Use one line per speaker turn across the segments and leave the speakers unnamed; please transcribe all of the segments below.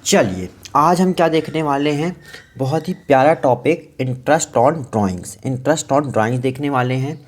चलिए आज हम क्या देखने वाले हैं। बहुत ही प्यारा topic interest on drawings. Interest on drawings देखने वाले हैं।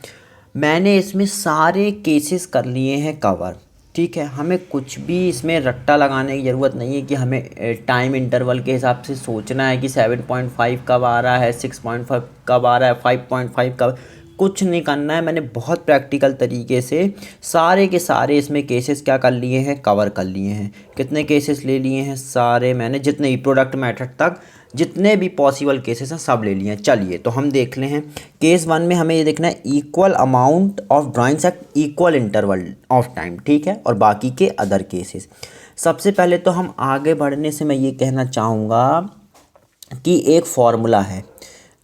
मैंने इसमें सारे केसेस कर लिए हैं कवर। ठीक है, हमें कुछ भी इसमें रट्टा लगाने की ज़रूरत नहीं है कि हमें टाइम इंटरवल के हिसाब से सोचना है कि 7.5 कब आ रहा है, 6.5 कब आ रहा है, 5.5 कब। कुछ नहीं करना है। मैंने बहुत प्रैक्टिकल तरीके से सारे के सारे इसमें केसेस क्या कर लिए हैं, कवर कर लिए हैं। कितने केसेस ले लिए हैं, सारे मैंने जितने भी प्रोडक्ट मेथड तक जितने भी पॉसिबल केसेस हैं सब ले लिए हैं। चलिए तो हम देख ले हैं। केस 1 में हमें ये देखना है equal amount of drawings at equal interval of time. ठीक है, और बाकी के अदर केसेस। सबसे पहले तो हम आगे बढ़ने से मैं ये कहना चाहूँगा कि एक फॉर्मूला है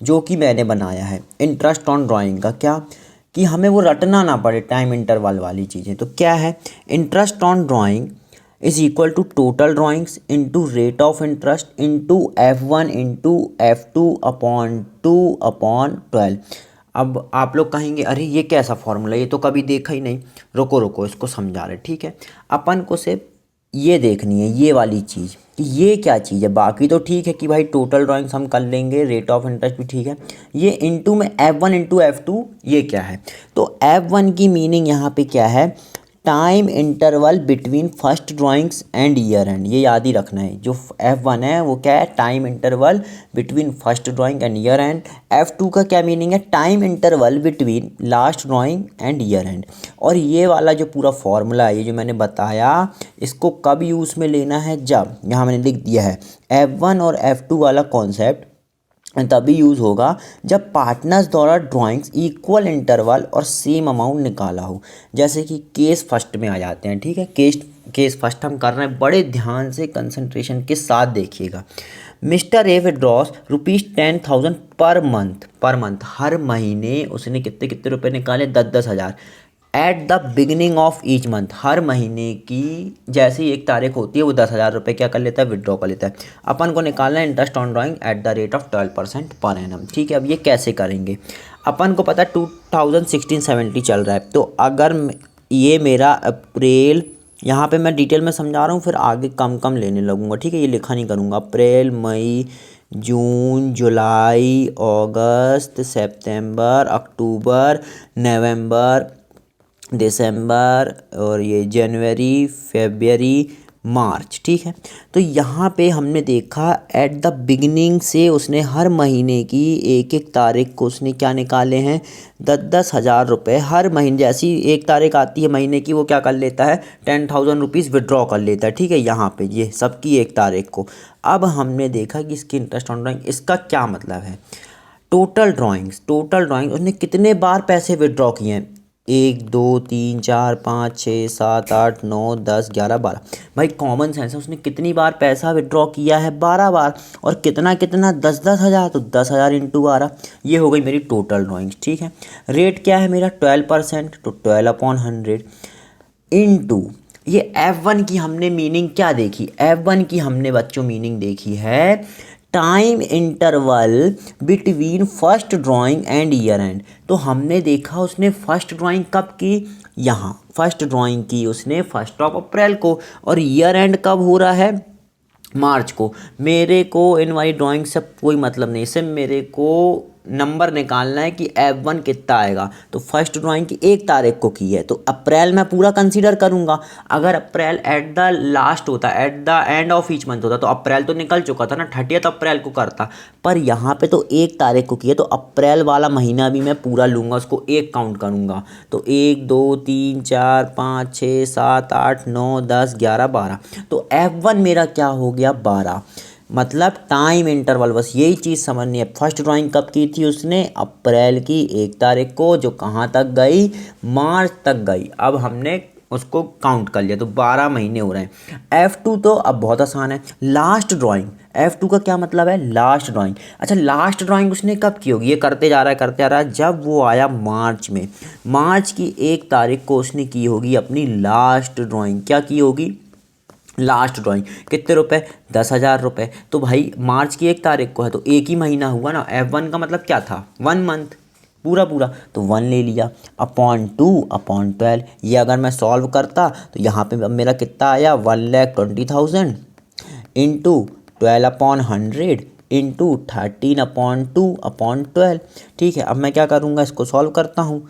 जो कि मैंने बनाया है इंटरेस्ट ऑन ड्राइंग का। क्या कि हमें वो रटना ना पड़े टाइम इंटरवल वाली चीज़ें। तो क्या है, interest on drawing is equal to total drawings into rate of interest into F1 into F2 upon 2/12। अब आप लोग कहेंगे अरे ये कैसा फॉर्मूला, ये तो कभी देखा ही नहीं। रुको रुको, इसको समझा रहे। ठीक है, अपन को सिर्फ ये देखनी है ये वाली चीज़ कि ये क्या चीज़ है। बाकी तो ठीक है कि भाई टोटल ड्राइंग्स हम कर लेंगे, रेट ऑफ इंटरेस्ट भी ठीक है। ये इंटू में F1 इंटू F2 ये क्या है। तो F1 की मीनिंग यहाँ पे क्या है, time interval between first drawings and year and. ये याद ही रखना है। जो F1 है वो क्या है, time interval between first drawing and year and. F2 का क्या मीनिंग है, time interval between last drawing and year and. और ये वाला जो पूरा फॉर्मूला है, ये जो मैंने बताया, इसको कब यूज़ में लेना है, जब यहाँ मैंने लिख दिया है F1 और F2 वाला कॉन्सेप्ट तभी यूज़ होगा जब पार्टनर्स द्वारा ड्राइंग्स इक्वल इंटरवल और सेम अमाउंट निकाला हो। जैसे कि केस फर्स्ट में आ जाते हैं। ठीक है, केस फर्स्ट हम कर रहे हैं, बड़े ध्यान से कंसंट्रेशन के साथ देखिएगा। Mister A withdraws ₹10,000 per month. हर महीने उसने कितने कितने रुपए निकाले, 10,000 at the beginning of each month. हर महीने की जैसे ही एक तारीख होती है वो 10,000 रुपये क्या कर लेता है, विड्रॉ कर लेता है। अपन को निकालना है interest on drawing at the rate of 12% per annum. ठीक है, अब ये कैसे करेंगे, अपन को पता है 2016-17 चल रहा है। तो अगर ये मेरा अप्रैल, यहाँ पे मैं डिटेल में समझा रहा हूँ, फिर आगे कम कम लेने लगूंगा। ठीक है, ये लिखा नहीं करूँगा। अप्रैल, मई, जून, जुलाई, अगस्त, सितंबर, अक्टूबर, नवंबर, दिसंबर और ये जनवरी, फरवरी, मार्च। ठीक है, तो यहाँ पे हमने देखा एट द बिगिनिंग से उसने हर महीने की एक एक तारीख को उसने क्या निकाले हैं, 10,000 रुपये। हर महीने जैसी एक तारीख आती है महीने की, वो क्या कर लेता है, 10,000 रुपीज़ विड्रॉ कर लेता है। ठीक है, यहाँ पे ये सबकी एक तारीख को। अब हमने देखा कि इसकी इंटरेस्ट ऑन ड्राइंग, इसका क्या मतलब है, टोटल ड्राइंग्स उसने कितने बार पैसे विड्रॉ किए हैं, 1 2 3 4 5 6 7 8 9 10 11 12। भाई कॉमन सेंस है, उसने कितनी बार पैसा विड्रॉ किया है, 12 बार। और कितना कितना, 10,000। तो 10,000 इंटू 12, ये हो गई मेरी टोटल ड्राइंग्स। ठीक है, रेट क्या है मेरा 12%, तो 12/100 इंटू ये F1 की हमने मीनिंग क्या देखी, F1 की हमने बच्चों मीनिंग देखी है time interval between first drawing and year and. तो हमने देखा उसने फर्स्ट ड्राइंग कब की, यहाँ फर्स्ट ड्राइंग की उसने 1 अप्रैल को, और ईयर एंड कब हो रहा है, मार्च को। मेरे को इन वाली ड्राइंग से कोई मतलब नहीं, सिर्फ मेरे को नंबर निकालना है कि F1 कितना आएगा। तो फर्स्ट ड्राइंग की 1 तारीख को की है, तो अप्रैल मैं पूरा कंसीडर करूंगा। अगर अप्रैल एट द लास्ट होता, at the end of each month होता, तो अप्रैल तो निकल चुका था ना, 30 अप्रैल को करता। पर यहाँ पे तो 1 तारीख को की है, तो अप्रैल वाला महीना भी मैं पूरा लूँगा, उसको 1 काउंट करूँगा। तो 1 2 3 4 5 6 7 8 9 10 11 12। तो F1 मेरा क्या हो गया, 12। मतलब टाइम इंटरवल, बस यही चीज़ समझनी है। फर्स्ट ड्राइंग कब की थी उसने, अप्रैल की 1 तारीख को, जो कहाँ तक गई, मार्च तक गई। अब हमने उसको काउंट कर लिया, तो 12 महीने हो रहे हैं। F2 तो अब बहुत आसान है, लास्ट ड्राइंग। F2 का क्या मतलब है, लास्ट ड्राइंग। अच्छा, लास्ट ड्राइंग उसने कब की होगी, ये करते जा रहा है, जब वो आया मार्च में। मार्च की 1 तारीख को उसने की होगी अपनी लास्ट ड्राइंग। क्या की होगी, लास्ट ड्राइंग। कितने रुपए, 10,000 रुपये। तो भाई मार्च की 1 तारीख को है, तो एक ही महीना हुआ ना। F1 का मतलब क्या था, 1 मंथ पूरा पूरा, तो 1 ले लिया अपॉन 2/12। ये अगर मैं सॉल्व करता तो यहाँ पे अब मेरा कितना आया, 1,20,000 इंटू 12/100 इंटू 13/2/12। ठीक है, अब मैं क्या करूँगा, इसको सॉल्व करता हूँ।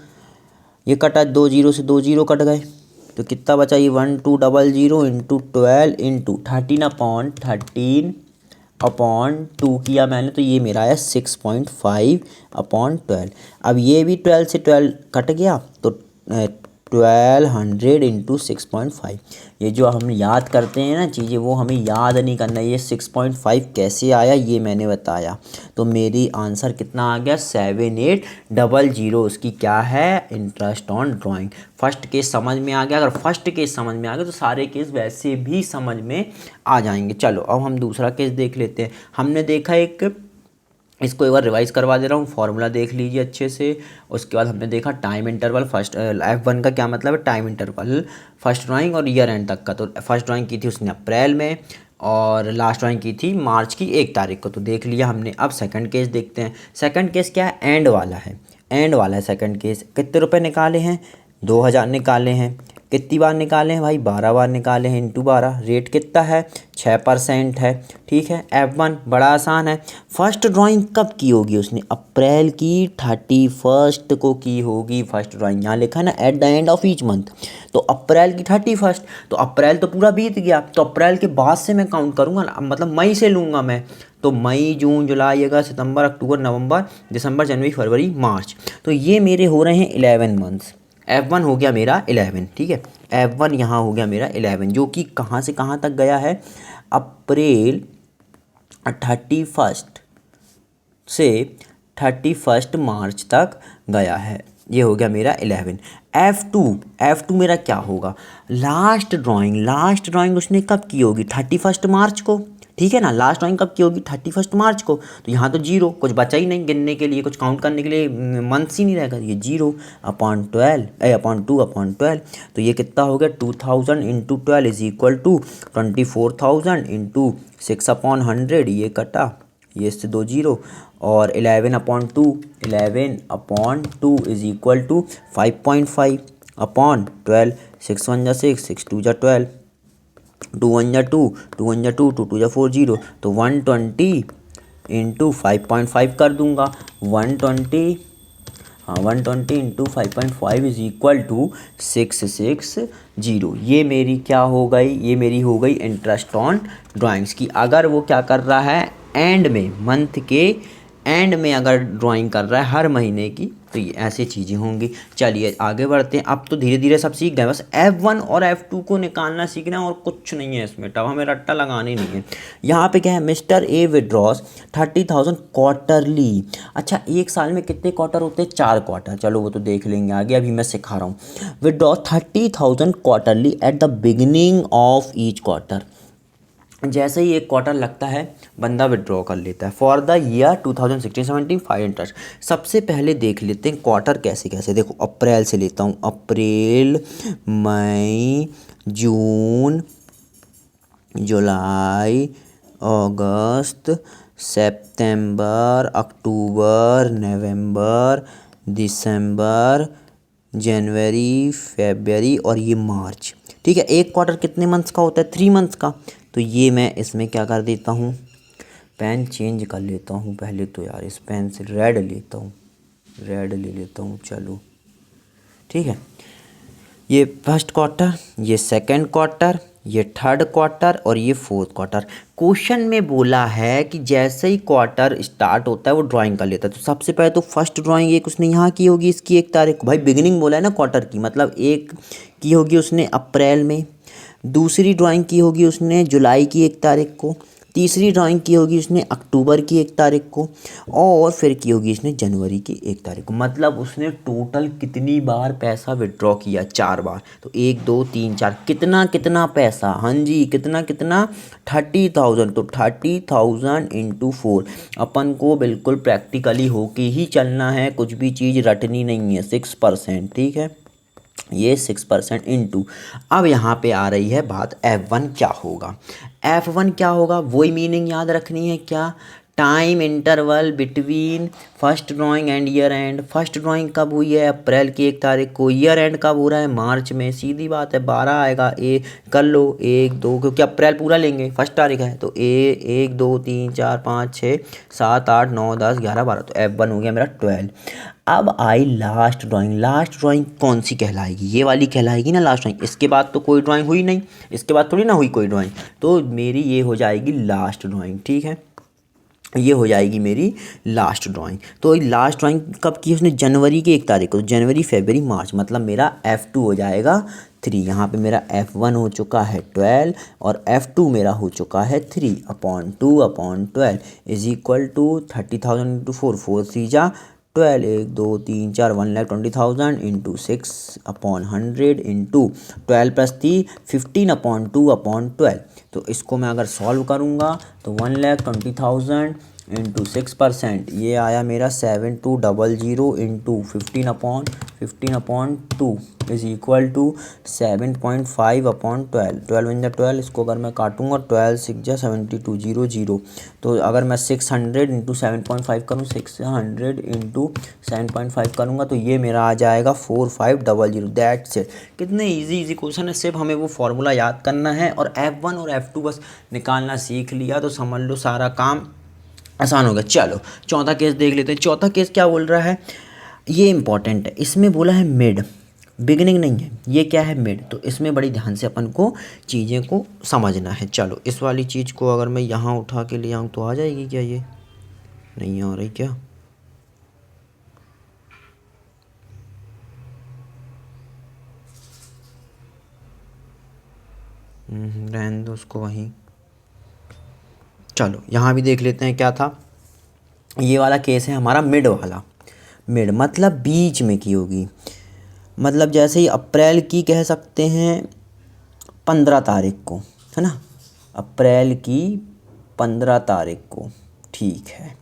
ये कटा, 2 जीरो से 2 जीरो कट गए, तो कितना बचा, ये 1200 इंटू 12 इंटू 13/13/2 किया मैंने, तो ये मेरा आया 6.5/12। अब ये भी 12 से 12 कट गया, तो 1200 इंटू 6.5। ये जो हम याद करते हैं ना चीज़ें, वो हमें याद नहीं करना। ये 6.5 कैसे आया ये मैंने बताया। तो मेरी आंसर कितना आ गया, 7800। उसकी क्या है, interest on drawing. First case समझ में आ गया। अगर फर्स्ट केस समझ में आ गया तो सारे केस वैसे भी समझ में आ जाएंगे। चलो अब हम दूसरा केस देख लेते हैं। हमने देखा एक, इसको एक बार रिवाइज करवा दे रहा हूँ, फॉर्मूला देख लीजिए अच्छे से। उसके बाद हमने देखा टाइम इंटरवल। फर्स्ट F1 का क्या मतलब है, टाइम इंटरवल फर्स्ट ड्राइंग और ईयर एंड तक का। तो फर्स्ट ड्राइंग की थी उसने अप्रैल में और लास्ट ड्राइंग की थी मार्च की 1 तारीख को, तो देख लिया हमने। अब सेकंड केस देखते हैं। सेकंड केस क्या है, एंड वाला है। एंड वाला है सेकंड केस। कितने रुपए निकाले हैं, 2000 निकाले हैं। कितनी बार निकाले हैं भाई, 12 बार निकाले हैं, इंटू 12। रेट कितना है, 6% है। ठीक है, F1 बड़ा आसान है। फर्स्ट ड्राइंग कब की होगी उसने, अप्रैल की 31 को की होगी फर्स्ट ड्राइंग। यहाँ लिखा है ना, at the end of each month, तो अप्रैल की 31। तो अप्रैल तो पूरा बीत गया, तो अप्रैल के बाद से मैं काउंट करूँगा, मतलब मई से लूँगा मैं। तो मई, जून, जुलाई, अगस्त, सितंबर, अक्टूबर, नवंबर, दिसंबर, जनवरी, फरवरी, मार्च। तो ये मेरे हो रहे हैं 11 मंथ्स। F1 हो गया मेरा 11। ठीक है, F1 यहाँ हो गया मेरा 11, जो कि कहाँ से कहाँ तक गया है, अप्रैल 31 से 31 मार्च तक गया है। ये हो गया मेरा 11। F2 मेरा क्या होगा, लास्ट ड्राइंग उसने कब की होगी, 31 मार्च को। ठीक है ना, लास्ट ड्राइंग कब की होगी, 31 मार्च को। तो यहाँ तो जीरो, कुछ बचा ही नहीं गिनने के लिए, कुछ काउंट करने के लिए मंथ्स ही नहीं रहेगा, ये 0/12 तो ये कितना हो गया, 2000 into 12 is equal to 24,000 into 6/100। ये कटा, ये इससे 2 जीरो, और 11/2 इज इक्वल टू 5.5/12। 6 1 जा 6, 6 2 जा 12, 2 1 जा 2, 2 1 जा 2, 2 2 जा 4 0, तो 120 इंटू 5.5 कर दूंगा। 120 इंटू 5.5 इज इक्वल टू 660। ये मेरी क्या हो गई, ये मेरी हो गई इंटरेस्ट ऑन ड्राइंग्स की। अगर वो क्या कर रहा है, एंड में, मंथ के एंड में अगर ड्राइंग कर रहा है हर महीने की, तो ये ऐसी चीज़ें होंगी। चलिए आगे बढ़ते हैं। अब तो धीरे धीरे सब सीख गए, बस F1 और F2 को निकालना सीखना है और कुछ नहीं है इसमें, तब हमें रट्टा लगानी नहीं है। यहाँ पे क्या है, मिस्टर ए विड्रॉस 30,000 क्वार्टरली। अच्छा, एक साल में कितने क्वार्टर होते हैं, 4 क्वार्टर। चलो वो तो देख लेंगे आगे, अभी मैं सिखा रहा हूँ। Withdraw 30,000 quarterly eight the beginning of each quarter. जैसे ही एक क्वार्टर लगता है बंदा विड्रॉ कर लेता है फॉर द ईयर 2016-17 इंटरेस्ट। सबसे पहले देख लेते हैं क्वार्टर कैसे कैसे। देखो अप्रैल से लेता हूँ, अप्रैल, मई, जून, जुलाई, अगस्त, सितंबर, अक्टूबर, नवंबर, दिसंबर, जनवरी, फरवरी और ये मार्च। ठीक है, एक क्वार्टर कितने मंथ्स का होता है, 3 मंथ्स का। तो ये मैं इसमें क्या कर देता हूँ, पेन चेंज कर लेता हूँ पहले तो यार, इस पेन से रेड लेता हूँ, रेड ले लेता हूँ। चलो ठीक है, ये फर्स्ट क्वार्टर, ये सेकंड क्वार्टर, ये थर्ड क्वार्टर और ये फोर्थ क्वार्टर। क्वेश्चन में बोला है कि जैसे ही क्वार्टर स्टार्ट होता है वो ड्राइंग कर लेता है। तो सबसे पहले तो फर्स्ट ड्राइंग एक उसने यहाँ की होगी, इसकी 1 तारीख को। भाई बिगिनिंग बोला है ना क्वार्टर की, मतलब एक की होगी उसने अप्रैल में, दूसरी ड्राइंग की होगी उसने जुलाई की 1 तारीख को, तीसरी ड्राइंग की होगी उसने अक्टूबर की 1 तारीख को, और फिर की होगी इसने जनवरी की 1 तारीख को। मतलब उसने टोटल कितनी बार पैसा विड्रॉ किया, 4 बार। तो 1 2 3 4, कितना कितना पैसा, हाँ जी कितना कितना, 30,000। तो 30,000 इंटू 4। अपन को बिल्कुल प्रैक्टिकली होके ही चलना है, कुछ भी चीज़ रटनी नहीं है। 6%, ठीक है, ये 6% इंटू। अब यहाँ पे आ रही है बात, F1 क्या होगा। F1 क्या होगा, वही मीनिंग याद रखनी है क्या, time interval between first drawing and year and. First drawing कब हुई है? अप्रैल की 1 तारीख को। ईयर एंड कब हो रहा है? मार्च में। सीधी बात है, 12 आएगा। कर लो 1 2, क्योंकि अप्रैल पूरा लेंगे, फर्स्ट तारीख है तो 1 2 3 4 5 6 7 8 9 10 11 12, तो F1 हो गया मेरा 12। अब आई लास्ट ड्राइंग। लास्ट ड्राइंग कौन सी कहलाएगी? ये वाली कहलाएगी ना लास्ट ड्राइंग। इसके बाद तो कोई ड्राइंग हुई नहीं, इसके बाद थोड़ी ना हुई कोई ड्राइंग, तो मेरी ये हो जाएगी लास्ट ड्राइंग। ठीक है, ये हो जाएगी मेरी लास्ट ड्राइंग। तो लास्ट ड्राइंग कब की? उसने जनवरी की 1 तारीख को। जनवरी फरवरी मार्च, मतलब मेरा F2 हो जाएगा 3। यहाँ पे मेरा F1 हो चुका है 12 और F2 मेरा हो चुका है 3/2/12 इज इक्वल टू 30,000 इंटू 4, 4 3 जा 12, 1 2 3 4 1,20,000 इंटू 6/100 इंटू 12 प्लस 3 15/2/12। तो इसको मैं अगर सॉल्व करूँगा तो 1,20,000 इंटू 6%, ये आया मेरा 7200 इंटू 15/2 इज इक्वल टू 7.5/12। 12 × 12, इसको अगर मैं काटूँगा 12 6 जा 7200, तो अगर मैं 600 इंटू 7.5 करूँ, 600 इंटू 7.5 करूँगा तो ये मेरा आ जाएगा 4500। That's it. कितने इजी क्वेश्चन है, सिर्फ हमें वो फार्मूला याद करना है और F1 और F2 बस निकालना सीख लिया तो समझ लो सारा काम आसान हो गया। चलो चौथा केस देख लेते हैं। चौथा केस क्या बोल रहा है, ये इंपॉर्टेंट है। इसमें बोला है मिड, बिगिनिंग नहीं है, ये क्या है? मिड। तो इसमें बड़ी ध्यान से अपन को चीज़ें को समझना है। चलो इस वाली चीज़ को अगर मैं यहाँ उठा के ले आऊँ तो आ जाएगी क्या? ये नहीं आ रही क्या? रहने दो उसको वहीं। चलो यहाँ भी देख लेते हैं क्या था। ये वाला केस है हमारा मिड वाला। मिड मतलब बीच में की होगी, मतलब जैसे ही अप्रैल की कह सकते हैं 15 तारीख को, है ना? अप्रैल की 15 तारीख को। ठीक है,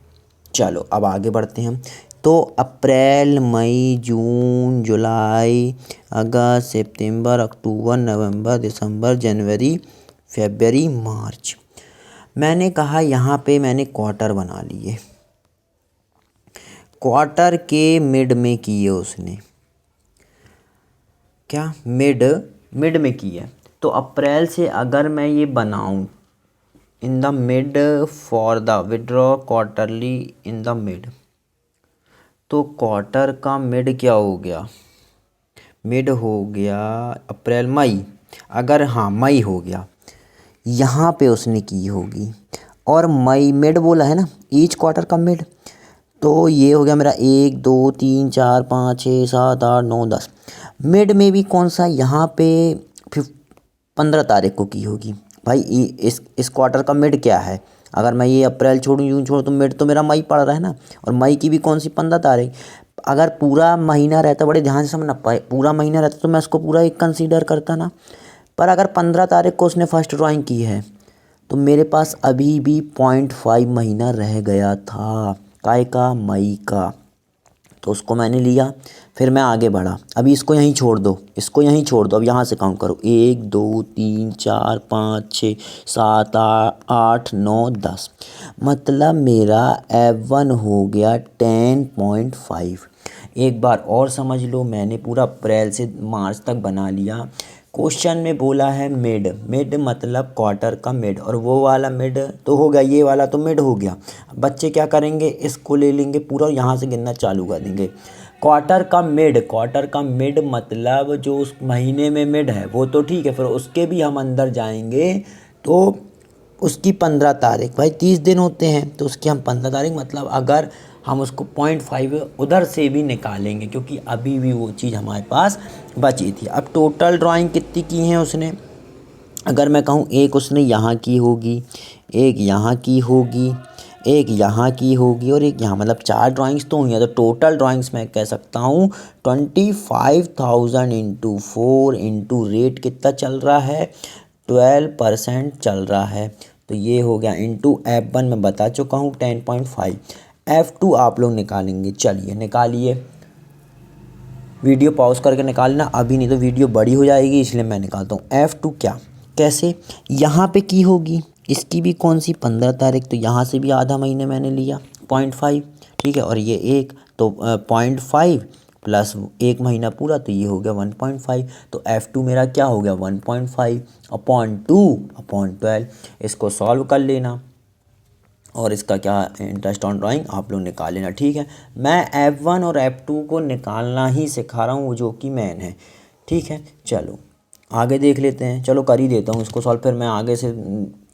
चलो अब आगे बढ़ते हैं हम। तो अप्रैल मई जून जुलाई अगस्त सितंबर अक्टूबर नवंबर दिसंबर जनवरी फरवरी मार्च। मैंने कहा यहाँ पे मैंने क्वार्टर बना लिए। क्वार्टर के मिड में किए उसने, क्या? मिड में की है। तो अप्रैल से अगर मैं ये बनाऊं in the mid for the withdraw quarterly in the mid, तो क्वार्टर का मिड क्या हो गया? मिड हो गया अप्रैल मई। अगर हाँ मई हो गया, यहाँ पे उसने की होगी। और मई मिड बोला है ना, ईच क्वार्टर का मिड। तो ये हो गया मेरा 1 2 3 4 5 6 7 8 9 10। मिड में भी कौन सा? यहाँ पे 15 तारीख को की होगी। भाई इस क्वार्टर का मिड क्या है? अगर मैं ये अप्रैल छोड़ूँ जून छोड़ूँ तो मिड तो मेरा मई पड़ रहा है ना। और मई की भी कौन सी? 15 तारीख। अगर पूरा महीना रहता, बड़े ध्यान से समझना, पूरा महीना रहता तो मैं इसको पूरा एक कंसीडर करता ना। पर अगर 15 तारीख को उसने फर्स्ट ड्राइंग की है तो मेरे पास अभी भी 0.5 महीना रह गया था। काय का? मई का। तो उसको मैंने लिया, फिर मैं आगे बढ़ा। अभी इसको यहीं छोड़ दो, इसको यहीं छोड़ दो। अब यहाँ से काउंट करो, 1 2 3 4 5 6 7 8 9 10। मतलब मेरा F1 हो गया 10.5। एक बार और समझ लो, मैंने पूरा अप्रैल से मार्च तक बना लिया। क्वेश्चन में बोला है मिड। मिड मतलब क्वार्टर का मिड, और वो वाला मिड तो हो गया, ये वाला तो मिड हो गया। बच्चे क्या करेंगे, इसको ले लेंगे पूरा, यहाँ से गिनना चालू कर देंगे। क्वार्टर का मिड, क्वार्टर का मिड मतलब जो उस महीने में मिड है वो तो ठीक है, फिर उसके भी हम अंदर जाएंगे तो उसकी 15 तारीख। भाई 30 दिन होते हैं तो उसकी हम 15 तारीख, मतलब अगर हम उसको 0.5 उधर से भी निकालेंगे, क्योंकि अभी भी वो चीज़ हमारे पास बची थी। अब टोटल ड्राइंग कितनी की हैं उसने? अगर मैं कहूँ एक उसने यहाँ की होगी, एक यहाँ की होगी, एक यहाँ की होगी और एक यहाँ, मतलब 4 ड्राइंग्स तो हुई हैं। तो टोटल ड्राइंग्स मैं कह सकता हूँ 25,000 इंटू 4 इंटू रेट कितना चल रहा है? 12% चल रहा है। तो ये हो गया इंटू F1 मैं बता चुका हूँ 10.5। F2 आप लोग निकालेंगे। चलिए निकालिए, वीडियो पॉज करके निकालना अभी, नहीं तो वीडियो बड़ी हो जाएगी, इसलिए मैं निकालता हूँ। F2 क्या, कैसे? यहाँ पे की होगी, इसकी भी कौन सी 15 तारीख, तो यहाँ से भी आधा महीने मैंने लिया 0.5, ठीक है। और ये एक तो 0.5 प्लस 1 महीना पूरा, तो ये हो गया 1.5। तो F2 मेरा क्या हो गया 1.5 अपॉन 2/12। इसको सॉल्व कर लेना और इसका क्या इंटरेस्ट ऑन ड्राइंग आप लोग निकाल लेना, ठीक है। मैं F1 और F2 को निकालना ही सिखा रहा हूँ जो कि मेन है, ठीक है। चलो आगे देख लेते हैं, चलो कर ही देता हूँ इसको सॉल्व, फिर मैं आगे से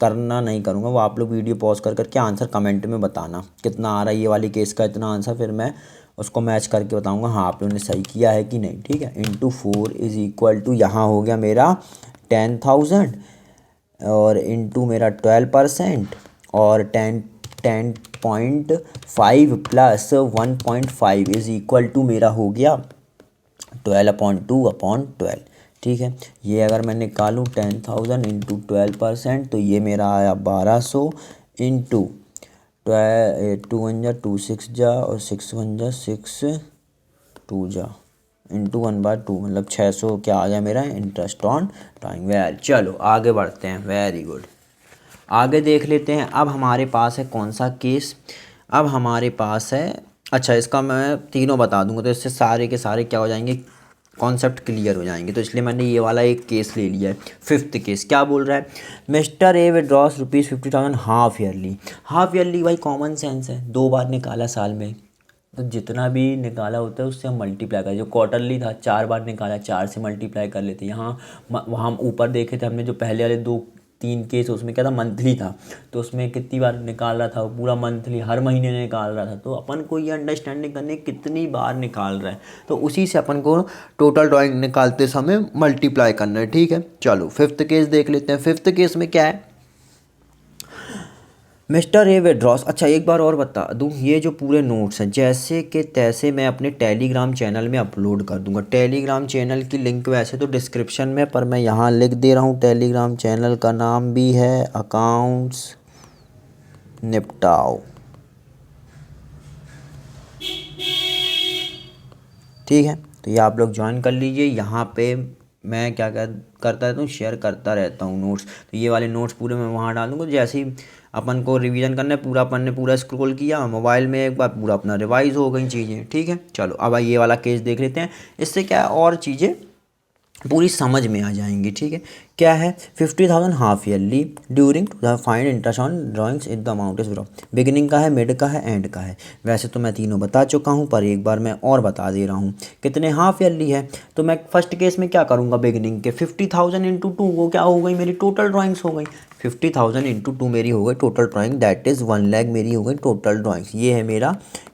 करना नहीं करूँगा, वो आप लोग वीडियो पॉज कर करके आंसर कमेंट में बताना कितना आ रहा है ये वाली केस का इतना आंसर, फिर मैं उसको मैच करके बताऊँगा हाँ आप लोगों ने सही किया है कि नहीं, ठीक है। इंटू 4 इज़ इक्वल टू यहाँ हो गया मेरा 10,000 और इंटू मेरा 12% और 10.5 प्लस 1.5 इज़ इक्वल टू मेरा हो गया 12/2/12, ठीक है। ये अगर मैं निकालूँ 10,000 इंटू 12% तो ये मेरा आया 1200 इंटू 2 1 जा 2 6 जा और 6 1 जा 6 2 जा इंटू 1/2 मतलब 600 क्या आ गया मेरा इंटरेस्ट ऑन ड्राइंग। चलो आगे बढ़ते हैं, वेरी गुड। आगे देख लेते हैं, अब हमारे पास है कौन सा केस, अब हमारे पास है, अच्छा इसका मैं तीनों बता दूंगा तो इससे सारे के सारे क्या हो जाएंगे, कॉन्सेप्ट क्लियर हो जाएंगे, तो इसलिए मैंने ये वाला एक केस ले लिया है। फिफ्थ केस क्या बोल रहा है, mister A withdraws ₹50,000 half yearly. Half yearly भाई कॉमन सेंस है, 2 बार निकाला साल में, तो जितना भी निकाला होता है उससे हम मल्टीप्लाई करें। जो क्वार्टरली था 4 बार निकाला, 4 से मल्टीप्लाई कर लेते। यहाँ वहाँ ऊपर देखे थे हमने जो पहले वाले 2-3 केस, उसमें क्या था मंथली था, तो उसमें कितनी बार निकाल रहा था वो पूरा मंथली हर महीने निकाल रहा था, तो अपन को ये अंडरस्टैंडिंग करने कितनी बार निकाल रहा है, तो उसी से अपन को टोटल ड्राइंग निकालते समय मल्टीप्लाई करना है, ठीक है। चलो फिफ्थ केस देख लेते हैं। फिफ्थ केस में क्या है, मिस्टर ए विड्रॉस, अच्छा एक बार और बता दूं, ये जो पूरे नोट्स हैं जैसे कि तैसे मैं अपने टेलीग्राम चैनल में अपलोड कर दूंगा। टेलीग्राम चैनल की लिंक वैसे तो डिस्क्रिप्शन में, पर मैं यहाँ लिख दे रहा हूँ, टेलीग्राम चैनल का नाम भी है अकाउंट्स निपटाओ, ठीक है। तो ये आप लोग ज्वाइन कर लीजिए। यहाँ पे मैं क्या करता रहता हूँ, शेयर करता रहता हूँ नोट्स, तो ये वाले नोट्स पूरे मैं वहाँ डाल दूँगा। जैसे ही अपन को रिवीजन करना है पूरा, अपन ने पूरा स्क्रॉल किया मोबाइल में एक बार, पूरा अपना रिवाइज हो गई चीज़ें, ठीक है। चलो अब ये वाला केस देख लेते हैं, इससे क्या है और चीज़ें पूरी समझ में आ जाएंगी, ठीक है। क्या है 50,000 half yearly during to the find interest on drawings in the amount is beginning का है, मिड का है, एंड का है। वैसे तो मैं तीनों बता चुका हूँ, पर एक बार मैं और बता दे रहा हूँ कितने हाफ ईयरली है। तो मैं फर्स्ट केस में क्या करूँगा, बिगिनिंग के 50,000 इंटू 2 वो क्या हो गई मेरी टोटल ड्राइंग्स हो गई। 50,000 इंटू 2 मेरी हो गई total drawing, that is 1 lakh मेरी हो गई टोटल ड्राइंग्स। ये है मेरा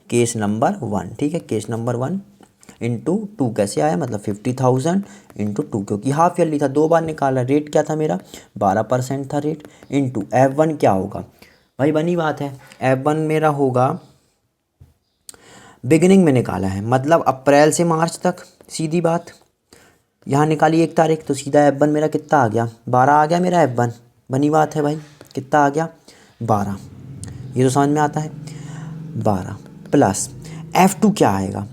केस नंबर 1, ठीक है। केस नंबर 1 इंटू 2 कैसे आया, मतलब 50,000 इंटू 2, क्योंकि हाफ ईयरली था, 2 बार निकाला। रेट क्या था मेरा 12% था रेट। इंटू F1 क्या होगा भाई, बनी बात है, F1 मेरा होगा बिगिनिंग में निकाला है, मतलब अप्रैल से मार्च तक, सीधी बात। यहाँ निकाली 1 तारीख, तो सीधा F1 मेरा कितना आ गया 12 आ गया मेरा F1, बनी बात है भाई, कितना आ गया 12, ये तो समझ में आता है। 12 प्लस F2 क्या आएगा,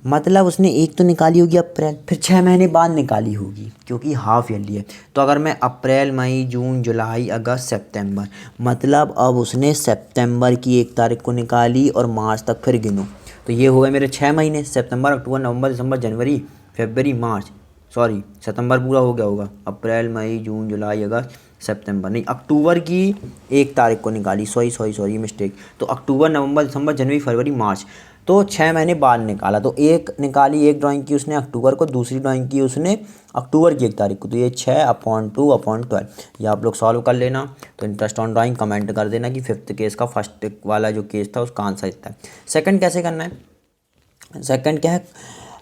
मतलब उसने एक तो निकाली होगी अप्रैल, फिर 6 महीने बाद निकाली होगी क्योंकि हाफ ईयरली है। तो अगर मैं अप्रैल मई जून जुलाई अगस्त सितंबर, मतलब अब उसने सितंबर की 1 तारीख को निकाली और मार्च तक फिर गिनो, तो ये हो गए मेरे 6 महीने, सितंबर अक्टूबर नवंबर दिसंबर जनवरी फरवरी मार्च, सॉरी सितंबर पूरा हो गया होगा, अप्रैल मई जून जुलाई अगस्त सितंबर नहीं, अक्टूबर की 1 तारीख को निकाली, सॉरी मिस्टेक। तो अक्टूबर नवंबर दिसंबर जनवरी फरवरी मार्च, तो 6 महीने बाद निकाला। तो एक निकाली, एक ड्राइंग की उसने अक्टूबर को, दूसरी ड्राइंग की उसने अक्टूबर की 1 तारीख को, तो ये 6/2/12। ये आप लोग सॉल्व कर लेना। तो इंटरेस्ट ऑन ड्राइंग कमेंट कर देना कि फिफ्थ केस का फर्स्ट वाला जो केस था उसका आंसर इतना है। सेकंड कैसे करना है, सेकंड क्या है,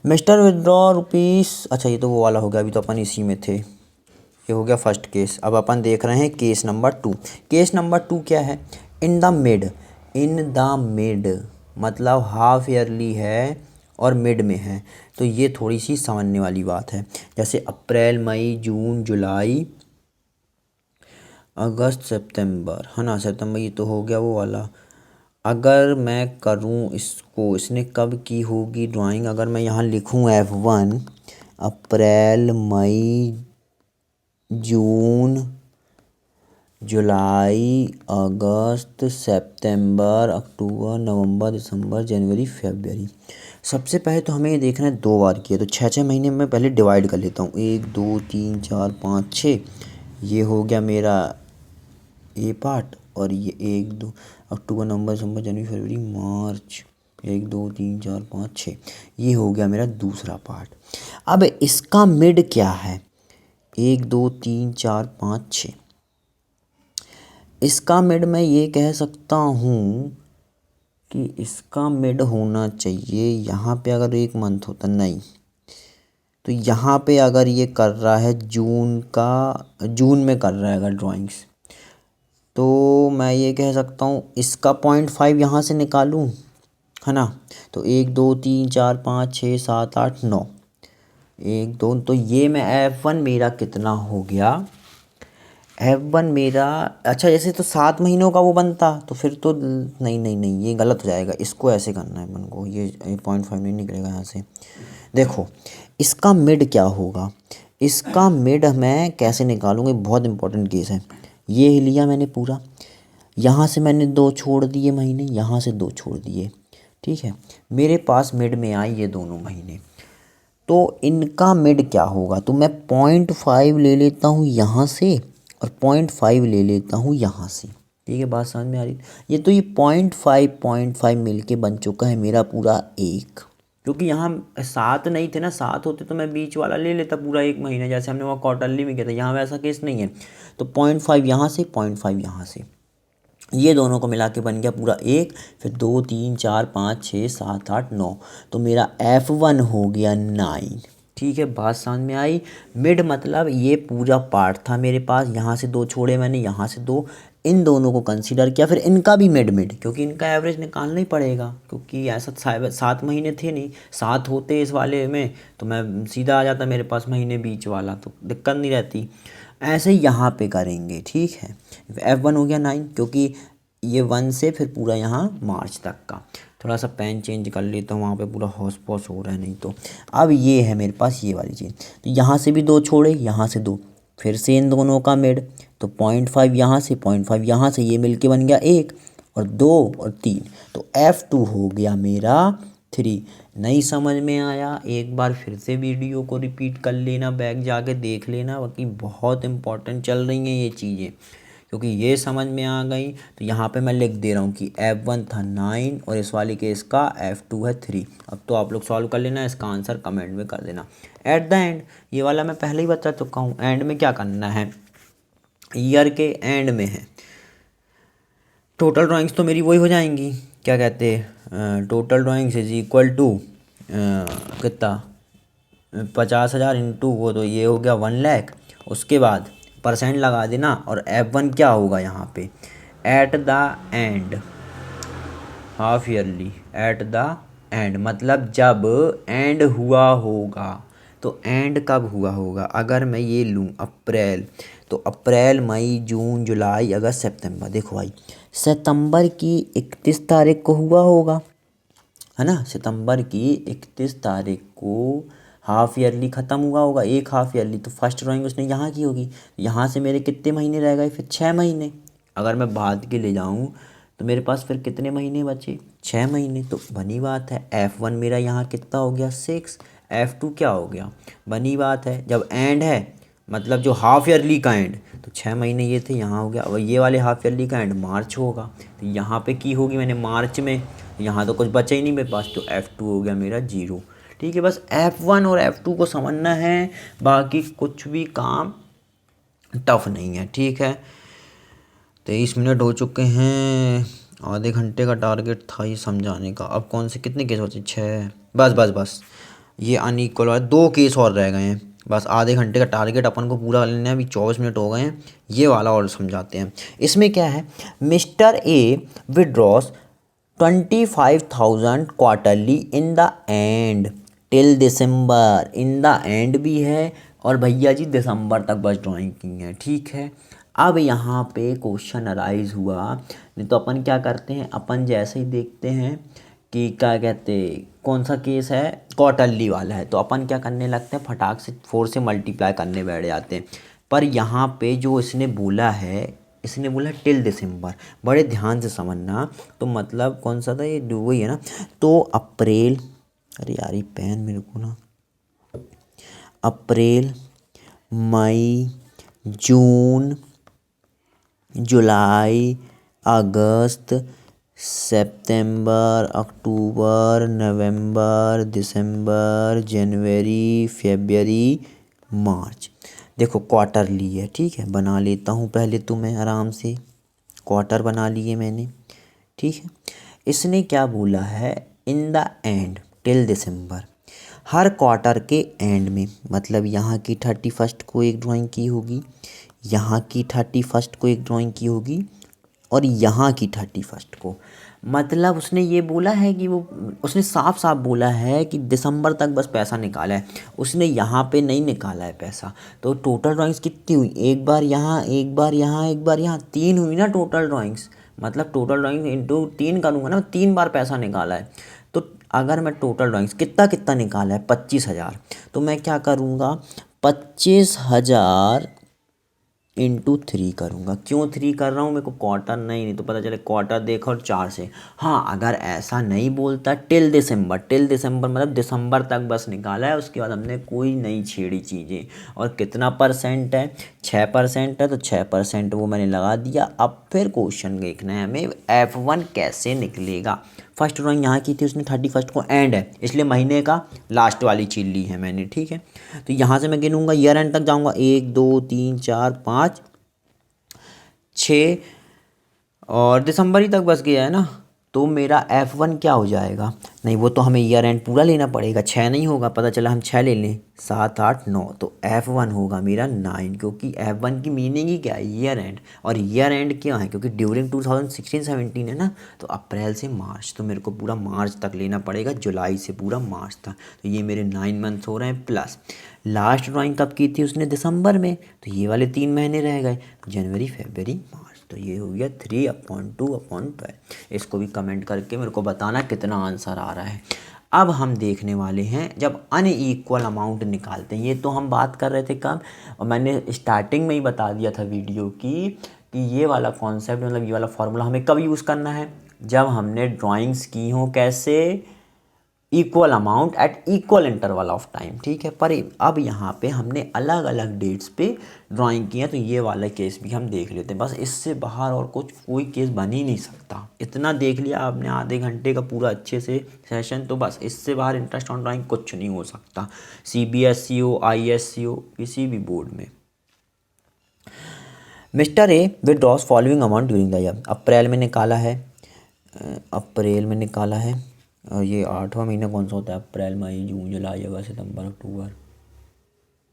मिस्टर विदड्रॉ रुपीस, अच्छा ये तो वो वाला हो गया, अभी तो अपन इसी में थे, ये हो गया फर्स्ट केस। अब अपन देख रहे हैं केस नंबर 2। केस नंबर 2 क्या है, इन द मिड मतलब हाफ ईयरली है और मिड में है, तो ये थोड़ी सी समझने वाली बात है। जैसे अप्रैल मई जून जुलाई अगस्त सितंबर, है ना, सितंबर ये तो हो गया वो वाला। अगर मैं करूं इसको, इसने कब की होगी ड्राइंग, अगर मैं यहाँ लिखूं F1 अप्रैल मई जून जुलाई, अगस्त, सितंबर, अक्टूबर, नवंबर, दिसंबर, जनवरी, फरवरी। सबसे पहले तो हमें ये देखना है 2 बार किया, तो 6 महीने में पहले डिवाइड कर लेता हूँ। 1 2 3 4 5 6, ये हो गया मेरा ए पार्ट। और ये 1 2 अक्टूबर, नवंबर, दिसंबर, जनवरी, फरवरी, मार्च, 1 2 3 4 5 6, ये हो गया मेरा दूसरा पार्ट। अब इसका मिड क्या है? 1 2 3 4 5 6, इसका मिड मैं ये कह सकता हूँ कि इसका मिड होना चाहिए यहाँ पे। अगर 1 मंथ होता, नहीं, तो यहाँ पे अगर ये कर रहा है जून में कर रहा है अगर ड्राइंग्स, तो मैं ये कह सकता हूँ इसका 0.5 यहाँ से निकालूँ, है ना। तो 1 2 3 4 5 6 7 8 9, 1 2, तो ये मैं F1 मेरा कितना हो गया? F1 मेरा, अच्छा जैसे तो 7 महीनों का वो बनता, तो फिर तो नहीं नहीं नहीं, ये गलत हो जाएगा। इसको ऐसे करना है अपन को, ये 0.5 नहीं निकलेगा यहाँ से। देखो इसका मिड क्या होगा, इसका मिड मैं कैसे निकालूंगा, बहुत इंपॉर्टेंट केस है। ये लिया मैंने पूरा, यहाँ से मैंने 2 छोड़ दिए महीने, यहाँ से 2 छोड़ दिए, ठीक है। मेरे पास मिड में आए ये दोनों महीने, तो इनका मिड क्या होगा? तो मैं 0.5 ले लेता हूँ यहाँ से और 0.5 ले लेता हूँ यहाँ से, ठीक है। बात समझ में आ रही? ये तो ये 0.5 मिल के बन चुका है मेरा पूरा 1, क्योंकि यहाँ 7 नहीं थे ना, 7 होते तो मैं बीच वाला ले लेता पूरा 1 महीना, जैसे हमने वहाँ क्वार्टरली में किया था। यहाँ वैसा केस नहीं है, तो 0.5 यहाँ से, 0.5 यहाँ से, ये दोनों को मिला के बन गया पूरा 1। फिर 2 3 4 5 6 7 8 9, तो मेरा F1 हो गया 9, ठीक है। बात समझ में आई? मिड मतलब ये पूरा पार्ट था मेरे पास, यहाँ से 2 छोड़े मैंने, यहाँ से 2, इन दोनों को कंसीडर किया, फिर इनका भी मिड क्योंकि इनका एवरेज निकालना ही पड़ेगा, क्योंकि ऐसा 7 महीने थे नहीं, 7 होते इस वाले में तो मैं सीधा आ जाता मेरे पास महीने बीच वाला, तो दिक्कत नहीं रहती। ऐसे ही यहाँ पे करेंगे, ठीक है। F1 हो गया 9, क्योंकि ये 1 से फिर पूरा यहाँ मार्च तक का। थोड़ा सा पेन चेंज कर लेता हूँ, वहाँ पे पूरा हौस पौस हो रहा है नहीं तो। अब ये है मेरे पास ये वाली चीज़, तो यहाँ से भी 2 छोड़े, यहाँ से 2, फिर से इन दोनों का मिड, तो 0.5 यहाँ से, 0.5 यहाँ से, ये मिलके बन गया 1 और 2 और 3, तो F2 हो गया मेरा 3। नहीं समझ में आया, एक बार फिर से वीडियो को रिपीट कर लेना, बैक जाके देख लेना, बाकी बहुत इंपॉर्टेंट चल रही हैं ये चीज़ें। क्योंकि ये समझ में आ गई तो यहाँ पे मैं लिख दे रहा हूँ कि F1 था 9 और इस वाली केस का F2 है 3। अब तो आप लोग सॉल्व कर लेना, इसका आंसर कमेंट में कर देना। एट द एंड, ये वाला मैं पहले ही बता चुका हूँ, एंड में क्या करना है, ईयर के एंड में है। टोटल ड्राइंग्स तो मेरी वही हो जाएंगी, क्या कहते हैं, total drawings is equal to कितना, 50,000 इंटू वो, तो ये हो गया 1 लाख। उसके बाद परसेंट लगा देना, और F1 क्या होगा यहाँ पे, at the end, half yearly, at the end मतलब जब एंड हुआ होगा। तो एंड कब हुआ होगा, अगर मैं ये लूँ अप्रैल, तो अप्रैल मई जून जुलाई अगस्त सितंबर। देखो भाई, सितंबर की 31 तारीख को हुआ होगा, है ना। सितंबर की 31 तारीख को हाफ ईयरली ख़त्म हुआ होगा, एक हाफ ईयरली, तो फर्स्ट ड्राइंग उसने यहाँ की होगी। यहाँ से मेरे कितने महीने रह गए, फिर 6 महीने। अगर मैं बाद के ले जाऊँ तो मेरे पास फिर कितने महीने बचे, 6 महीने। तो बनी बात है, F1 मेरा यहाँ कितना हो गया 6, F2 क्या हो गया, बनी बात है। जब एंड है मतलब जो हाफ ईयरली का एंड, तो 6 महीने ये थे, यहाँ हो गया। और ये वाले हाफ ईयरली का एंड मार्च होगा, तो यहाँ पे की होगी मैंने मार्च में, यहाँ तो कुछ बचा ही नहीं मेरे पास, तो F2 हो गया मेरा 0, ठीक है। बस F1 और F2 को समझना है, बाकी कुछ भी काम टफ नहीं है, ठीक है। 23 मिनट हो चुके हैं, आधे घंटे का टारगेट था ये समझाने का। अब कौन से कितने केस बचे, 6, बस बस बस, ये अनइक्वल वाले 2 केस और रह गए हैं, बस आधे घंटे का टारगेट अपन को पूरा कर लेना है। अभी 24 मिनट हो गए हैं, ये वाला और समझाते हैं। इसमें क्या है, mister A withdraws 25,000 quarterly in the end till December, in the end भी है, और भैया जी दिसंबर तक बस ड्राइंग की है, ठीक है। अब यहाँ पे क्वेश्चन अराइज हुआ, नहीं तो अपन क्या करते हैं, अपन जैसे ही देखते हैं कि क्या कहते, कौन सा केस है, क्वार्टरली वाला है, तो अपन क्या करने लगते हैं, फटाक से 4 से मल्टीप्लाई करने बैठ जाते हैं। पर यहाँ पे जो इसने बोला है इसने बोला टिल दिसंबर, बड़े ध्यान से समझना। तो मतलब कौन सा था ये, वही है ना। तो अप्रैल, अरे यार ये पेन मेरे को ना, अप्रैल, मई, जून, जुलाई, अगस्त, सितंबर, अक्टूबर, नवंबर, दिसंबर, जनवरी, फरवरी, मार्च। देखो क्वार्टरली है, ठीक है, बना लेता हूँ पहले तो मैं आराम से। क्वार्टर बना लिए मैंने, ठीक है। इसने क्या बोला है, in the end till December, her quarter के एंड में, मतलब यहाँ की 31 को एक ड्राइंग की होगी, यहाँ की 31 को एक ड्राइंग की होगी, और यहाँ की 31 को। मतलब उसने ये बोला है कि वो, उसने साफ साफ बोला है कि दिसंबर तक बस पैसा निकाला है, उसने यहाँ पे नहीं निकाला है पैसा। तो टोटल ड्राइंग्स कितनी हुई, एक बार यहाँ, एक बार यहाँ, एक बार यहाँ, 3 हुई ना टोटल ड्राइंग्स। मतलब टोटल ड्राइंग्स इंटू 3 करूँगा ना, 3 बार पैसा निकाला है। तो अगर मैं टोटल ड्राइंग्स कितना कितना निकाला है, 25,000, तो मैं क्या करूँगा, 25,000 इंटू 3 करूँगा। क्यों 3 कर रहा हूँ, मेरे को क्वार्टर नहीं तो पता चले क्वार्टर देखा और 4 से। हाँ, अगर ऐसा नहीं बोलता टिल दिसंबर, टिल दिसंबर मतलब दिसंबर तक बस निकाला है, उसके बाद हमने कोई नहीं छेड़ी चीज़ें। और कितना परसेंट है, 6% है, तो 6% वो मैंने लगा दिया। अब फिर क्वेश्चन देखना है हमें, F1 कैसे निकलेगा। फर्स्ट ड्राइंग यहाँ की थी, उसने 31 को एंड है, इसलिए महीने का लास्ट वाली चीज़ ली है मैंने, ठीक है। तो यहाँ से मैं गिनूंगा, ईयर एंड तक जाऊँगा, 1 2 3 4 5 6, और दिसंबर ही तक बस गया है ना। तो मेरा F1 क्या हो जाएगा, नहीं वो तो हमें ईयर एंड पूरा लेना पड़ेगा, 6 नहीं होगा, पता चला हम 6 ले लें, 7 8 9, तो F1 होगा मेरा 9, क्योंकि F1 की मीनिंग ही क्या है, ईयर एंड। और ईयर एंड क्या है, क्योंकि ड्यूरिंग 2016-17 है ना, तो अप्रैल से मार्च, तो मेरे को पूरा मार्च तक लेना पड़ेगा, जुलाई से पूरा मार्च तक। तो ये मेरे 9 मंथ्स हो रहे हैं। प्लस लास्ट ड्राइंग कब की थी उसने, दिसंबर में, तो ये वाले 3 महीने रह गए, जनवरी फरवरी मार्च। तो ये हो गया 3/2/12। इसको भी कमेंट करके मेरे को बताना कितना आंसर आ रहा है। अब हम देखने वाले हैं जब अनइक्वल अमाउंट निकालते हैं। ये तो हम बात कर रहे थे कब, और मैंने स्टार्टिंग में ही बता दिया था वीडियो की कि ये वाला कॉन्सेप्ट, मतलब ये वाला फॉर्मूला हमें कब यूज़ करना है, जब हमने ड्राइंग्स की हो कैसे, equal amount at equal interval of time, ठीक है। पर अब यहाँ पे हमने अलग अलग डेट्स पे ड्राइंग की है, तो ये वाला केस भी हम देख लेते हैं। बस इससे बाहर और कुछ कोई केस बन ही नहीं सकता। इतना देख लिया आपने आधे घंटे का पूरा अच्छे से सेशन, तो बस इससे बाहर इंटरेस्ट ऑन ड्राइंग कुछ नहीं हो सकता, CBSE हो, ISC हो, किसी भी बोर्ड में। Mister A withdraws following amount during the year, अप्रैल में निकाला है, अप्रैल में निकाला है। और ये 8वां महीना कौन सा होता है, अप्रैल मई जून जुलाई अगस्त सितंबर अक्टूबर,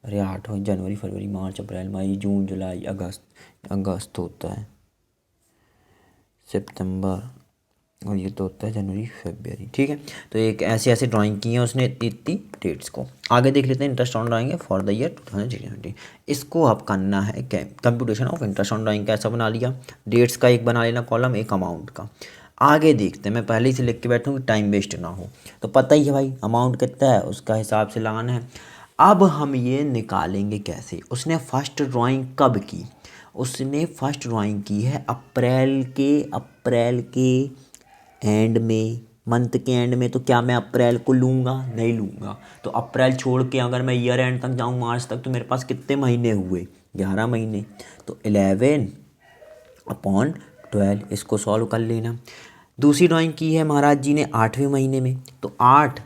अरे 8वां, जनवरी फरवरी मार्च अप्रैल मई जून जुलाई अगस्त, अगस्त होता है, सितंबर, और ये तो होता है जनवरी फरवरी, ठीक है। तो एक ऐसे ऐसे ड्राइंग की है उसने इतनी डेट्स को। आगे देख लेते हैं, इंटरेस्ट ऑन ड्राइंग है फॉर द ईयर 2020। इसको अब करना है क्या, computation of interest on drawing कैसा बना लिया, डेट्स का एक बना लेना कॉलम, एक अमाउंट का। आगे देखते हैं, मैं पहले ही से लिख के बैठूँ कि टाइम वेस्ट ना हो। तो पता ही है भाई अमाउंट कितना है, उसका हिसाब से लगाना है। अब हम ये निकालेंगे कैसे, उसने फर्स्ट ड्राइंग कब की, उसने फर्स्ट ड्राइंग की है अप्रैल के एंड में, मंथ के एंड में। तो क्या मैं अप्रैल को लूँगा, नहीं लूँगा। तो अप्रैल छोड़ के अगर मैं ईयर एंड तक जाऊँ, मार्च तक, तो मेरे पास कितने महीने हुए, 11 महीने। तो 11/12, इसको सॉल्व कर लेना। दूसरी ड्राइंग की है महाराज जी ने 8वें महीने में, तो 8,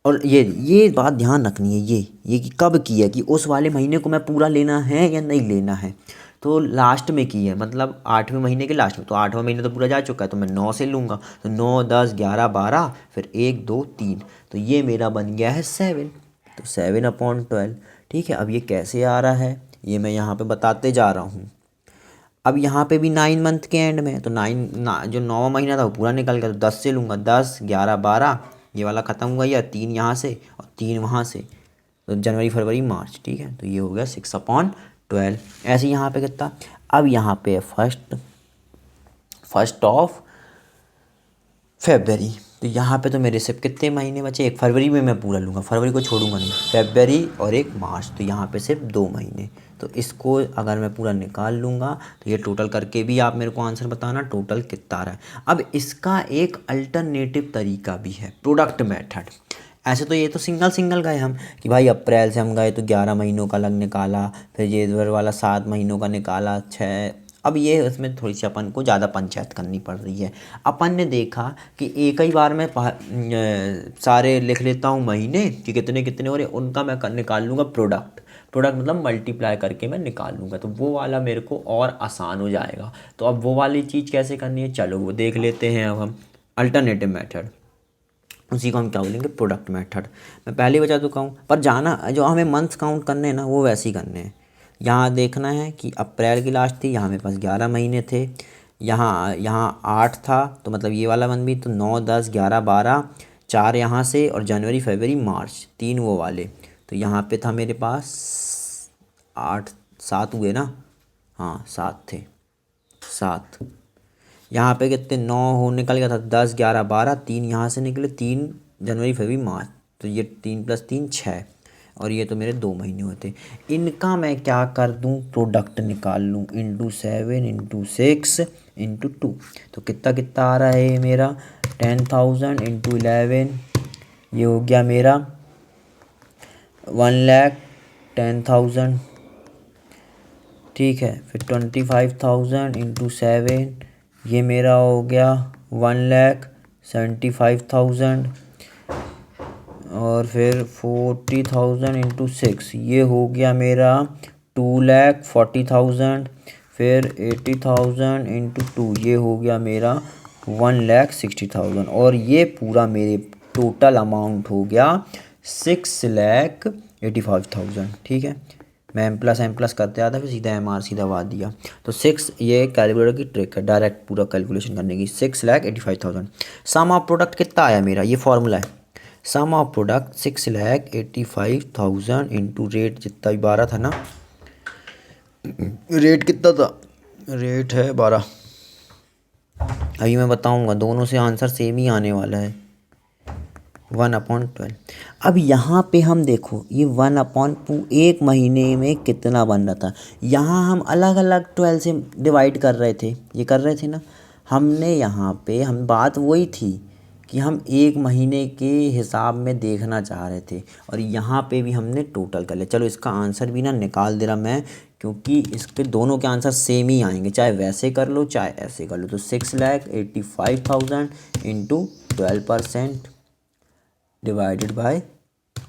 और ये बात ध्यान रखनी है, ये कि कब की है, कि उस वाले महीने को मैं पूरा लेना है या नहीं लेना है। तो लास्ट में की है, मतलब 8वें महीने के लास्ट में, तो 8वां महीना तो पूरा जा चुका है, तो मैं 9 से लूँगा। तो 9 10 11 12, फिर 1 2 3, तो ये मेरा बन गया है 7। तो 7/12, ठीक है। अब ये कैसे आ रहा है, ये मैं यहाँ पे बताते जा रहा हूँ। अब यहाँ पे भी 9 मंथ के एंड में, तो जो 9वां महीना था वो पूरा निकल गया, तो 10 से लूँगा, 10 11 12, ये वाला ख़त्म हुआ, या 3 यहाँ से और 3 वहाँ से, तो जनवरी फरवरी मार्च, ठीक है। तो ये हो गया 6/12। ऐसे यहाँ पे कितना, अब यहाँ पे फर्स्ट ऑफ फरवरी, तो यहाँ पे तो मेरे सिर्फ कितने महीने बचे, एक फरवरी में मैं पूरा लूँगा, फरवरी को छोड़ूंगा नहीं, फरवरी और एक मार्च, तो यहाँ पे सिर्फ 2 महीने। तो इसको अगर मैं पूरा निकाल लूँगा तो ये टोटल करके भी आप मेरे को आंसर बताना टोटल कितना आ रहा है। अब इसका एक अल्टरनेटिव तरीका भी है, प्रोडक्ट मेथड। ऐसे तो ये तो सिंगल सिंगल गए हम कि भाई अप्रैल से हम गए तो 11 महीनों का अलग निकाला, फिर ये इधर वाला 7 महीनों का निकाला, 6। अब ये इसमें थोड़ी सी अपन को ज़्यादा पंचायत करनी पड़ रही है। अपन ने देखा कि एक ही बार में सारे लिख लेता हूँ महीने कि कितने कितने हो रहे, उनका मैं निकाल लूँगा प्रोडक्ट। प्रोडक्ट मतलब मल्टीप्लाई करके मैं निकाल लूँगा, तो वो वाला मेरे को और आसान हो जाएगा। तो अब वो वाली चीज़ कैसे करनी है, चलो वो देख लेते हैं। अब हम अल्टरनेटिव मेथड, उसी को हम क्या बोलेंगे, प्रोडक्ट मेथड। मैं पहले ही बता चुका हूँ, पर जाना जो हमें मंथ्स काउंट करने हैं ना वो वैसे ही करने हैं। यहाँ देखना है कि अप्रैल की लास्ट थी, यहाँ मेरे पास 11 महीने थे, यहाँ 8 था, तो मतलब ये वाला वन भी, तो 9 10 11 12, 4 यहाँ से, और जनवरी फरवरी मार्च 3 वो वाले। तो यहाँ पे था मेरे पास 8 7 हुए ना, हाँ 7 थे, 7। यहाँ पे कितने 9 हो निकल गया था, 10 11 12, 3 यहाँ से निकले, 3 जनवरी फरवरी मार्च, तो ये 3 + 3 6, और ये तो मेरे 2 महीने होते। इनका मैं क्या कर दूँ, प्रोडक्ट निकाल लूँ, इंटू 7 इंटू 6 इंटू 2, तो कितना कितना आ रहा है ये मेरा 10,000 इंटू 11, ये हो गया मेरा 1,10,000, ठीक है। फिर 25,000 इंटू 7, ये मेरा हो गया 1,75,000, और फिर 40,000 इंटू 6, ये हो गया मेरा 2,40,000, फिर 80,000 इंटू 2, ये हो गया मेरा 1,60,000, और ये पूरा मेरे टोटल अमाउंट हो गया 6,85,000, ठीक है। मैं एम प्लस करते आता, फिर सीधा MR सीधा दबा दिया, तो 6, ये कैलकुलेटर की ट्रिक है डायरेक्ट पूरा कैलकुलेशन करने की। 6,85,000। सम ऑफ प्रोडक्ट कितना आया मेरा, ये फॉर्मूला है, सम ऑफ प्रोडक्ट 6,85,000 इंटू रेट जितना भी 12 था ना, रेट कितना था, रेट है 12। अभी मैं बताऊंगा, दोनों से आंसर सेम ही आने वाला है, 1/12। अब यहाँ पे हम देखो ये 1/1 महीने में कितना बन रहा था, यहाँ हम अलग अलग 12 से डिवाइड कर रहे थे, ये कर रहे थे ना हमने। यहाँ पे हम बात वही थी कि हम 1 महीने के हिसाब में देखना चाह रहे थे, और यहाँ पे भी हमने टोटल कर लिया। चलो इसका आंसर भी ना निकाल दे रहा मैं, क्योंकि इसके दोनों के आंसर सेम ही आएंगे, चाहे वैसे कर लो चाहे ऐसे कर लो। तो 6,85,000 इंटू 12% डिवाइडेड बाय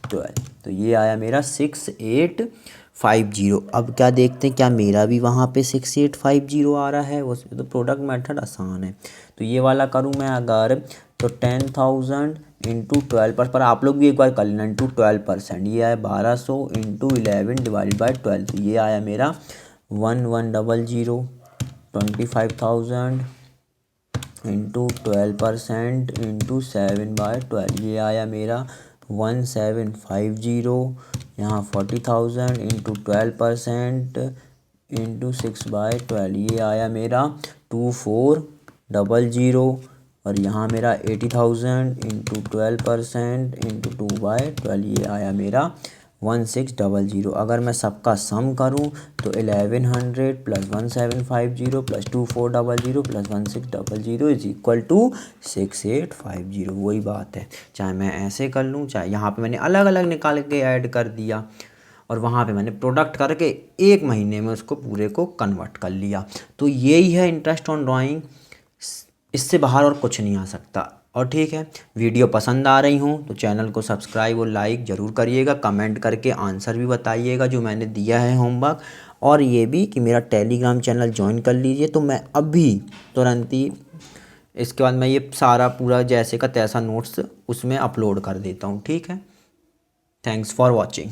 12, तो ये आया मेरा 6,850। अब क्या देखते हैं क्या मेरा भी वहाँ पे 6,850 आ रहा है, वो तो प्रोडक्ट मेथड आसान है। तो ये वाला करूँ मैं अगर, तो 10,000 इंटू 12%, पर आप लोग भी एक बार कर लेना, इंटू 12%, ये आया 1200 इंटू 11 डिवाइडेड बाई 12, तो ये आया मेरा 1100। 25,000 इंटू 12% इंटू 7/12, ये आया मेरा 1750। यहाँ 40,000 इंटू 12% इंटू 6/12, ये आया मेरा 2400। और यहाँ मेरा 80,000 इंटू 12% इंटू 2/12, ये आया मेरा 1600। अगर मैं सबका सम करूं तो 1100 plus 1750 plus 2400 plus 1600 is equal to 6850। वही बात है, चाहे मैं ऐसे कर लूं, चाहे यहाँ पे मैंने अलग अलग निकाल के ऐड कर दिया, और वहाँ पे मैंने प्रोडक्ट करके 1 महीने में उसको पूरे को कन्वर्ट कर लिया। तो यही है इंटरेस्ट ऑन ड्राइंग, इससे बाहर और कुछ नहीं आ सकता। और ठीक है, वीडियो पसंद आ रही हूँ तो चैनल को सब्सक्राइब और लाइक ज़रूर करिएगा, कमेंट करके आंसर भी बताइएगा जो मैंने दिया है होमवर्क, और ये भी कि मेरा टेलीग्राम चैनल ज्वाइन कर लीजिए, तो मैं अभी तुरंत ही इसके बाद मैं ये सारा पूरा जैसे का तैसा नोट्स उसमें अपलोड कर देता हूँ। ठीक है, थैंक्स फॉर वॉचिंग।